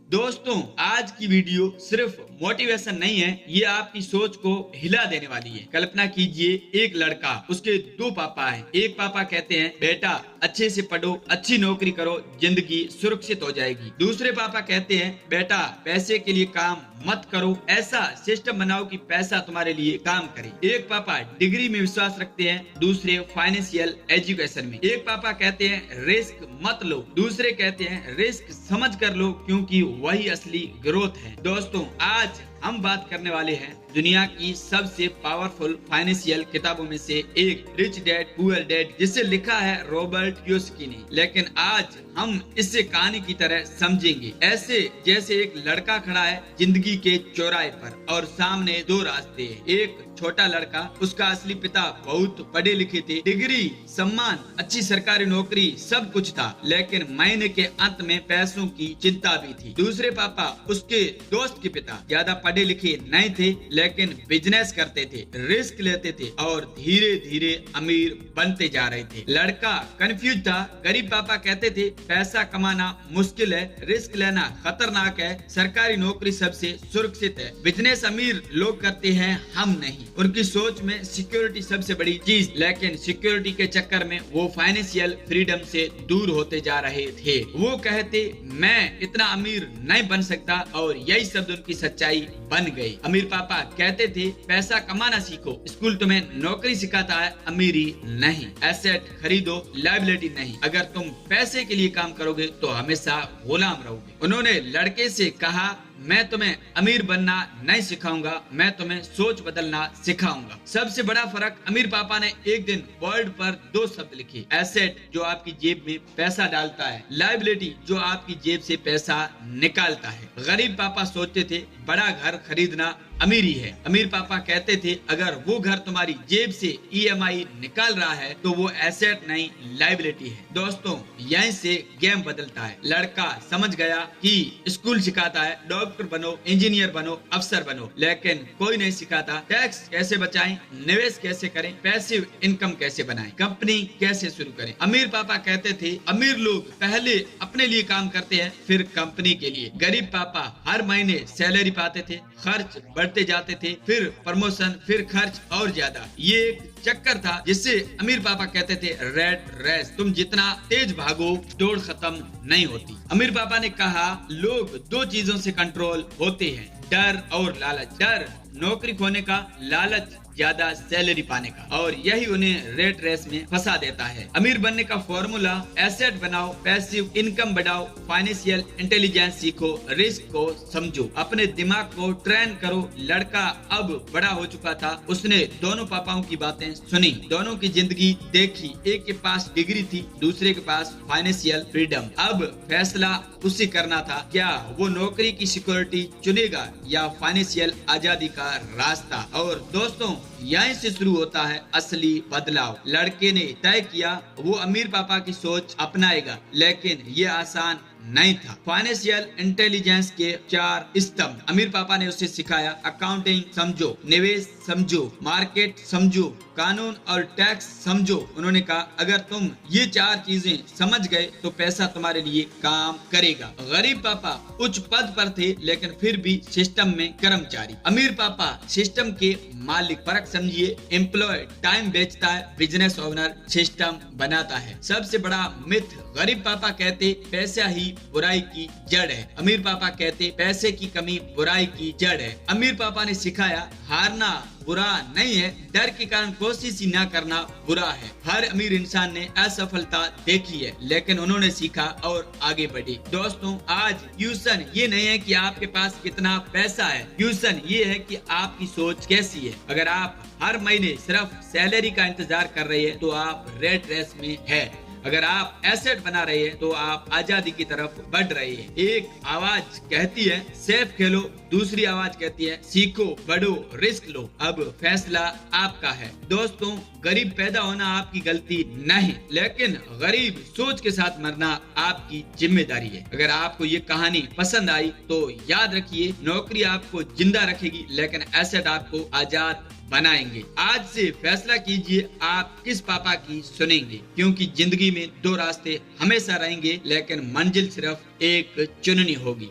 दोस्तों, आज की वीडियो सिर्फ मोटिवेशन नहीं है, ये आपकी सोच को हिला देने वाली है। कल्पना कीजिए एक लड़का, उसके दो पापा हैं। एक पापा कहते हैं बेटा अच्छे से पढ़ो, अच्छी नौकरी करो, जिंदगी सुरक्षित हो जाएगी। दूसरे पापा कहते हैं बेटा पैसे के लिए काम मत करो, ऐसा सिस्टम बनाओ कि पैसा तुम्हारे लिए काम करे। एक पापा डिग्री में विश्वास रखते हैं, दूसरे फाइनेंशियल एजुकेशन में। एक पापा कहते हैं रिस्क मत लो, दूसरे कहते हैं रिस्क समझ कर लो, क्योंकि वही असली ग्रोथ है। दोस्तों, आज हम बात करने वाले हैं दुनिया की सबसे पावरफुल फाइनेंशियल किताबों में से एक, रिच डैड पुअर डैड, जिसे लिखा है रॉबर्ट कियोसाकी ने। लेकिन आज हम इसे कहानी की तरह समझेंगे, ऐसे जैसे एक लड़का खड़ा है जिंदगी के चौराहे पर और सामने दो रास्ते हैं। एक छोटा लड़का, उसका असली पिता बहुत पढ़े लिखे थे, डिग्री, सम्मान, अच्छी सरकारी नौकरी, सब कुछ था, लेकिन महीने के अंत में पैसों की चिंता भी थी। दूसरे पापा, उसके दोस्त के पिता, ज्यादा पढ़े लिखे नहीं थे, लेकिन बिजनेस करते थे, रिस्क लेते थे और धीरे धीरे अमीर बनते जा रहे थे। लड़का कंफ्यूज था। गरीब पापा कहते थे पैसा कमाना मुश्किल है, रिस्क लेना खतरनाक है, सरकारी नौकरी सबसे सुरक्षित है, बिजनेस अमीर लोग करते हैं, हम नहीं। उनकी सोच में सिक्योरिटी सबसे बड़ी चीज, लेकिन सिक्योरिटी के चक्कर में वो फाइनेंशियल फ्रीडम से दूर होते जा रहे थे। वो कहते मैं इतना अमीर नहीं बन सकता, और यही शब्द उनकी सच्चाई बन गई। अमीर पापा कहते थे पैसा कमाना सीखो, स्कूल तुम्हें नौकरी सिखाता है, अमीरी नहीं। एसेट खरीदो, लायबिलिटी नहीं। अगर तुम पैसे के लिए काम करोगे तो हमेशा गुलाम रहोगे। उन्होंने लड़के से कहा मैं तुम्हें अमीर बनना नहीं सिखाऊंगा, मैं तुम्हें सोच बदलना सिखाऊंगा। सबसे बड़ा फर्क, अमीर पापा ने एक दिन बोर्ड पर दो शब्द लिखे, एसेट जो आपकी जेब में पैसा डालता है, लायबिलिटी जो आपकी जेब से पैसा निकालता है। गरीब पापा सोचते थे बड़ा घर खरीदना अमीरी है। अमीर पापा कहते थे अगर वो घर तुम्हारी जेब से ईएमआई निकाल रहा है तो वो एसेट नहीं, लायबिलिटी है। दोस्तों, यहीं से गेम बदलता है। लड़का समझ गया कि स्कूल सिखाता है डॉक्टर बनो, इंजीनियर बनो, अफसर बनो, लेकिन कोई नहीं सिखाता टैक्स कैसे बचाएं, निवेश कैसे करें, पैसिव इनकम कैसे बनाएं, कंपनी कैसे शुरू करें। अमीर पापा कहते थे अमीर लोग पहले अपने लिए काम करते हैं, फिर कंपनी के लिए। गरीब पापा हर महीने सैलरी पाते थे, खर्च बढ़ते जाते थे, फिर प्रमोशन, फिर खर्च और ज्यादा। ये एक चक्कर था जिससे अमीर पापा कहते थे रेट रेस, तुम जितना तेज भागो दौड़ खत्म नहीं होती। अमीर पापा ने कहा लोग दो चीजों से कंट्रोल होते हैं, डर और लालच। डर नौकरी खोने का, लालच ज्यादा सैलरी पाने का, और यही उन्हें रेट रेस में फंसा देता है। अमीर बनने का फॉर्मूला, एसेट बनाओ, पैसिव इनकम बढ़ाओ, फाइनेंशियल इंटेलिजेंस सीखो, रिस्क को समझो, अपने दिमाग को ट्रेन करो। लड़का अब बड़ा हो चुका था, उसने दोनों पापाओं की बातें सुनी, दोनों की जिंदगी देखी। एक के पास डिग्री थी, दूसरे के पास फाइनेंशियल फ्रीडम। अब फैसला उसे करना था, क्या वो नौकरी की सिक्योरिटी चुनेगा या फाइनेंशियल आजादी का रास्ता। और दोस्तों, यहीं से शुरू होता है असली बदलाव। लड़के ने तय किया वो अमीर पापा की सोच अपनाएगा, लेकिन ये आसान नहीं था। फाइनेंशियल इंटेलिजेंस के 4 स्तंभ अमीर पापा ने उसे सिखाया। अकाउंटिंग समझो, निवेश समझो, मार्केट समझो, कानून और टैक्स समझो। उन्होंने कहा अगर तुम ये 4 चीजें समझ गए तो पैसा तुम्हारे लिए काम करेगा। गरीब पापा उच्च पद पर थे, लेकिन फिर भी सिस्टम में कर्मचारी। अमीर पापा सिस्टम के मालिक। फर्क समझिए, एम्प्लॉय टाइम बेचता है, बिजनेस ओनर सिस्टम बनाता है। सबसे बड़ा मिथ, गरीब पापा कहते पैसा ही बुराई की जड़ है, अमीर पापा कहते पैसे की कमी बुराई की जड़ है। अमीर पापा ने सिखाया हारना बुरा नहीं है, डर के कारण कोशिश ही न करना बुरा है। हर अमीर इंसान ने असफलता देखी है, लेकिन उन्होंने सीखा और आगे बढ़े। दोस्तों, आज क्वेश्चन ये नहीं है कि आपके पास कितना पैसा है, क्वेश्चन ये है कि आपकी सोच कैसी है। अगर आप हर महीने सिर्फ सैलरी का इंतजार कर रहे हैं तो आप रेट रेस में है। अगर आप एसेट बना रहे हैं तो आप आजादी की तरफ बढ़ रहे हैं। एक आवाज कहती है सेफ खेलो, दूसरी आवाज कहती है सीखो, बढ़ो, रिस्क लो। अब फैसला आपका है। दोस्तों, गरीब पैदा होना आपकी गलती नहीं, लेकिन गरीब सोच के साथ मरना आपकी जिम्मेदारी है। अगर आपको ये कहानी पसंद आई तो याद रखिए, नौकरी आपको जिंदा रखेगी, लेकिन एसेट आपको आजाद बनाएंगे। आज से फैसला कीजिए आप किस पापा की सुनेंगे, क्योंकि जिंदगी में 2 रास्ते हमेशा रहेंगे, लेकिन मंजिल सिर्फ एक चुननी होगी।